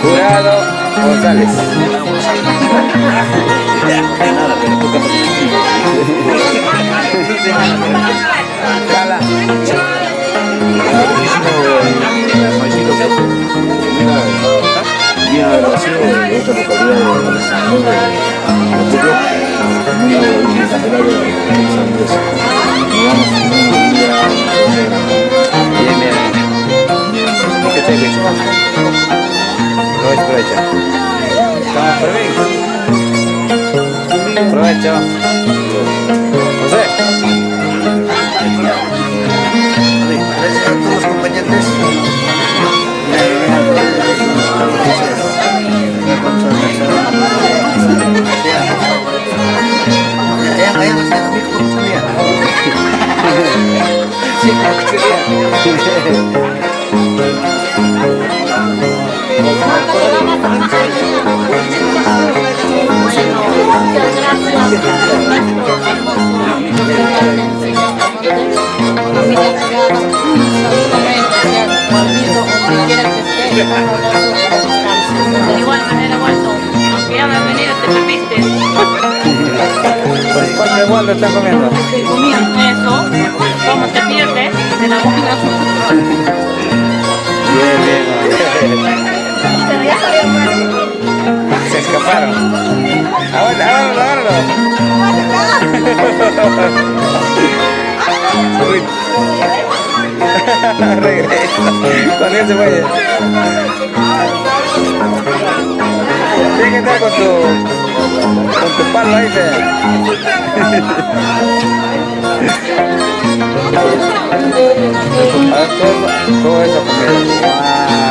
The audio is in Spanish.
Jurado González. Cala. Bien agradecido de esta localidad de San Andrés de Pueblo, muy bicentenario de San Andrés. Bien, bien. ¿Qué te dice? Aprovecha. Estamos por bien. Aprovecha. José. Gracias a todos los acompañantes. De igual manera, Waldo, aunque ya me has venido, te perdiste. ¿Por cuánto de Waldo están comiendo? Eso, ¿cómo te pierdes? De la boca. Bien, bien. Se escaparon. Agárralo. Uy. Regresa. Cuando él se vaya. Tienes que estar con tu palo ahí, todo eso comida. Wow.